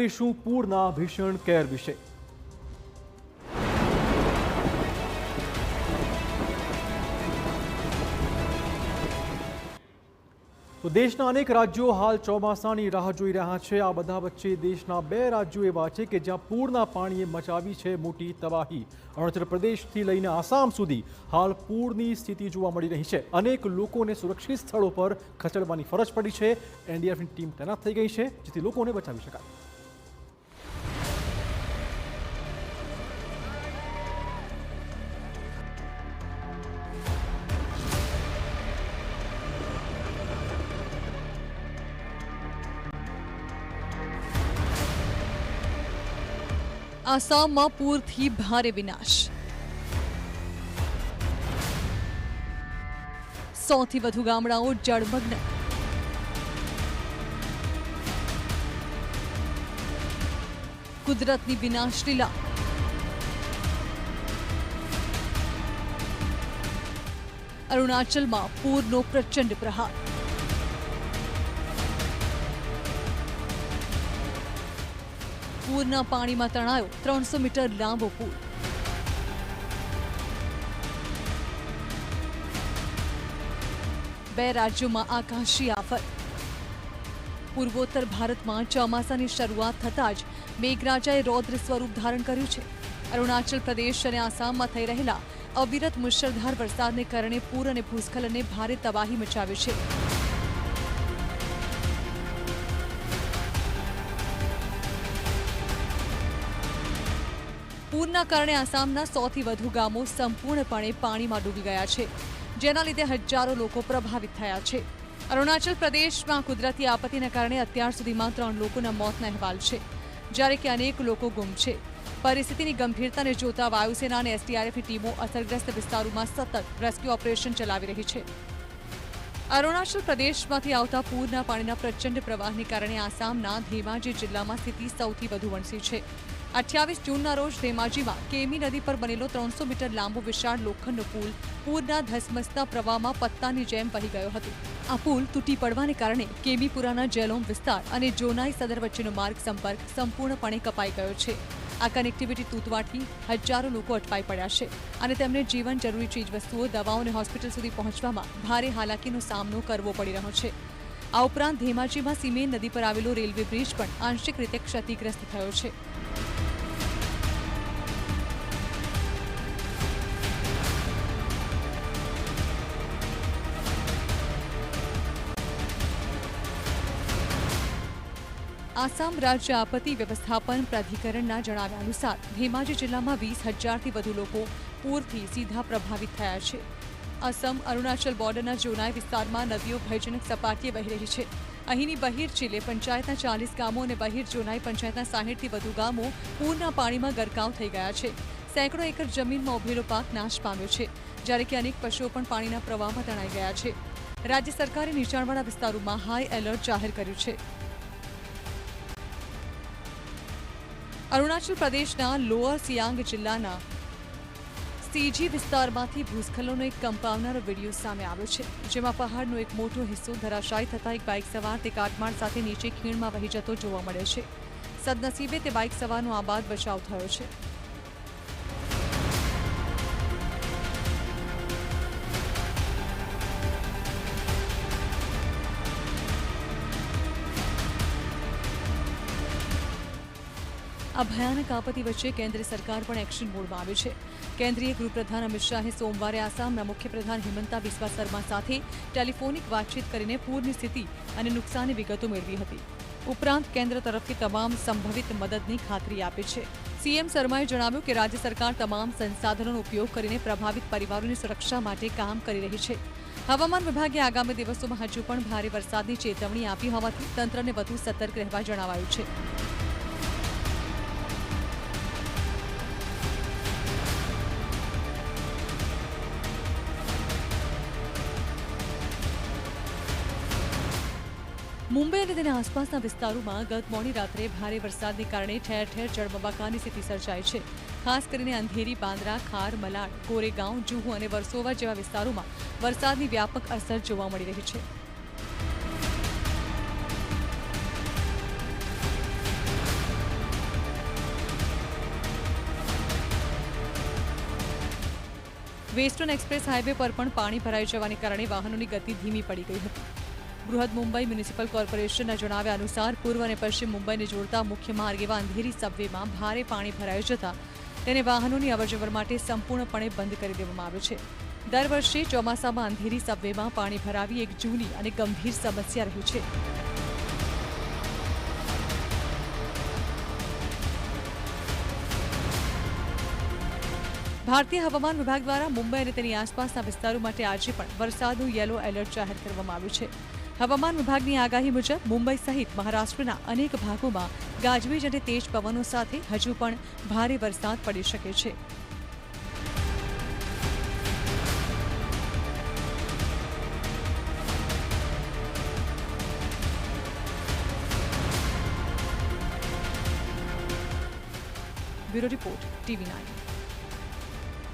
કરીશું પૂરના ભીષણ કહેર વિશે। તો દેશના અનેક રાજ્યો હાલ ચોમાસાની રાહ જોઈ રહ્યા છે। આ બધા વચ્ચે દેશના 2 રાજ્યો એવા છે કે જ્યાં પૂરના પાણીએ મચાવી છે મોટી તબાહી। અરુણાચલ પ્રદેશથી લઈને આસામ સુધી હાલ પૂરની સ્થિતિ જોવા મળી રહી છે। અનેક લોકોને સુરક્ષિત સ્થળો પર ખસેડવાની ફરજ પડી છે। એનડીઆરએફની ટીમ તૈનાત થઈ ગઈ છે જેથી લોકોને બચાવી શકાય। આસામમાં પૂરથી ભારે વિનાશ, 100થી વધુ ગામડાઓ જળમગ્ન। કુદરતની વિનાશ લીલા। અરુણાચલમાં પૂરનો પ્રચંડ પ્રહાર। પૂરના પાણીમાં તણાયો 300 મીટર લાંબો પુલ। બે રાજ્યોમાં આકાશી આફત। પૂર્વોત્તર ભારતમાં ચોમાસાની શરૂઆત થતાં જ મેઘરાજાએ રૌદ્ર સ્વરૂપ ધારણ કર્યું છે। અરુણાચલ પ્રદેશ અને આસામમાં થઈ રહેલા અવિરત મુશળધાર વરસાદને કારણે પૂર અને ભૂસ્ખલને ભારે તબાહી મચાવી છે। પૂરના કારણે આસામના 100થી વધુ ગામો સંપૂર્ણપણે પાણીમાં ડૂબી ગયા છે, જેના લીધે હજારો લોકો પ્રભાવિત થયા છે। અરુણાચલ પ્રદેશમાં કુદરતી આપત્તિના કારણે અત્યાર સુધીમાં 3 લોકોના મોતના અહેવાલ છે, જ્યારે કે અનેક લોકો ગુમ છે। પરિસ્થિતિની ગંભીરતાને જોતા વાયુસેના અને એસડીઆરએફની ટીમો અસરગ્રસ્ત વિસ્તારોમાં સતત રેસ્ક્યુ ઓપરેશન ચલાવી રહી છે। અરુણાચલ પ્રદેશમાંથી આવતા પૂરના પાણીના પ્રચંડ પ્રવાહને કારણે આસામના ધેમાજી જિલ્લામાં સ્થિતિ સૌથી વધુ વણસી છે। 28 જૂનના રોજ ધેમાજીમાં કેમી નદી પર બનેલો 300 મીટર લાંબો વિશાળ લોખંડનો પુલ પૂરના ધસમસતા પ્રવાહમાં પત્તાની જેમ વહી ગયો હતો। આ પુલ તૂટી પડવાને કારણે કેમીપુરાના જેલોમ વિસ્તાર અને જોનાઈ સદર વચ્ચેનો માર્ગ સંપર્ક સંપૂર્ણપણે કપાઈ ગયો છે। આ કનેક્ટિવિટી તૂટવાથી હજારો લોકો અટવાઈ પડ્યા છે અને તેમને જીવન જરૂરી ચીજવસ્તુઓ, દવાઓ અને હોસ્પિટલ સુધી પહોંચવામાં ભારે હાલાકીનો સામનો કરવો પડી રહ્યો છે। આ ઉપરાંત ધેમાજીમાં સિમેન નદી પર આવેલો રેલવે બ્રિજ પણ આંશિક રીતે ક્ષતિગ્રસ્ત થયો છે। આસામ રાજ્ય આપત્તિ વ્યવસ્થાપન પ્રાધિકરણના જણાવ્યા અનુસાર ધેમાજી જિલ્લામાં 20,000થી વધુ લોકો પૂરથી સીધા પ્રભાવિત થયા છે। અસમ અરુણાચલ બોર્ડરના જોનાઈ વિસ્તારમાં નદીઓ ભયજનક સપાટીએ વહી રહી છે। અહીંની બહિર ચીલે પંચાયતના 40 ગામો અને બહિર જોનાઈ પંચાયતના 60થી વધુ ગામો પૂરના પાણીમાં ગરકાવ થઈ ગયા છે। સેંકડો એકર જમીનમાં ઉભેલો પાક નાશ પામ્યો છે, જ્યારે કે અનેક પશુઓ પણ પાણીના પ્રવાહમાં તણાઈ ગયા છે। રાજ્ય સરકારે નીચાણવાળા વિસ્તારોમાં હાઈ એલર્ટ જાહેર કર્યું છે। અરુણાચલ પ્રદેશના લોઅર સિયાંગ જિલ્લાના સીજી વિસ્તારમાંથી ભૂસ્ખલનનો એક કંપાવનારો વિડીયો સામે આવ્યો છે, જેમાં પહાડનો એક મોટો હિસ્સો ધરાશાયી થતાં એક બાઇક સવાર તે કાટમાળ સાથે નીચે ખીણમાં વહી જતો જોવા મળે છે। સદનસીબે તે બાઇક સવારનો આબાદ બચાવ થયો છે। આ ભયાનક આપત્તિ વચ્ચે કેન્દ્ર સરકાર પણ એક્શન મોડમાં આવ્યું છે। કેન્દ્રીય ગૃહપ્રધાન અમિત શાહે સોમવારે આસામના મુખ્યપ્રધાન હિમંતા બિસ્વા શર્મા સાથે ટેલિફોનિક વાતચીત કરીને પૂરની સ્થિતિ અને નુકસાનની વિગતો મેળવી હતી। ઉપરાંત કેન્દ્ર તરફથી તમામ સંભવિત મદદની ખાતરી આપી છે। સીએમ શર્માએ જણાવ્યું કે રાજ્ય સરકાર તમામ સંસાધનોનો ઉપયોગ કરીને પ્રભાવિત પરિવારોની સુરક્ષા માટે કામ કરી રહી છે। હવામાન વિભાગે આગામી દિવસોમાં હજુ પણ ભારે વરસાદની ચેતવણી આપી હોવાથી તંત્રને વધુ સતર્ક રહેવા જણાવાયું છે। મુંબઈ અને તેના આસપાસના વિસ્તારોમાં ગત મોડી રાત્રે ભારે વરસાદને કારણે ઠેર ઠેર જળબંબાકારની સ્થિતિ સર્જાઈ છે। ખાસ કરીને અંધેરી, બાંદ્રા, ખાર, મલાડ, ગોરેગાંવ, જુહુ અને વર્સોવા જેવા વિસ્તારોમાં વરસાદની વ્યાપક અસર જોવા મળી રહી છે। વેસ્ટર્ન એક્સપ્રેસ હાઈવે પર પણ પાણી ભરાઈ જવાને કારણે વાહનોની ગતિ ધીમી પડી ગઈ હતી. બૃહદ મુંબઈ મ્યુનિસિપલ કોર્પોરેશનના જણાવ્યા અનુસાર પૂર્વ અને પશ્ચિમ મુંબઈને જોડતા મુખ્ય માર્ગ એવા અંધેરી સબવેમાં ભારે પાણી ભરાઈ જતા તેને વાહનોની અવરજવર માટે સંપૂર્ણપણે બંધ કરી દેવામાં આવ્યો છે. દર વર્ષે ચોમાસામાં અંધેરી સબવેમાં પાણી ભરાવી એક જૂની અને ગંભીર સમસ્યા રહી છે. ભારતીય હવામાન વિભાગ દ્વારા મુંબઈ અને તેની આસપાસના વિસ્તારો માટે આજે પણ વરસાદનું યેલો એલર્ટ જાહેર કરવામાં આવ્યું છે. હવામાન વિભાગની આગાહી મુજબ મુંબઈ સહિત મહારાષ્ટ્રના અનેક ભાગોમાં ગાજવીજ અને તેજ પવનો સાથે હજુ પણ ભારે વરસાદ પડી શકે છે. Bureau report TV9.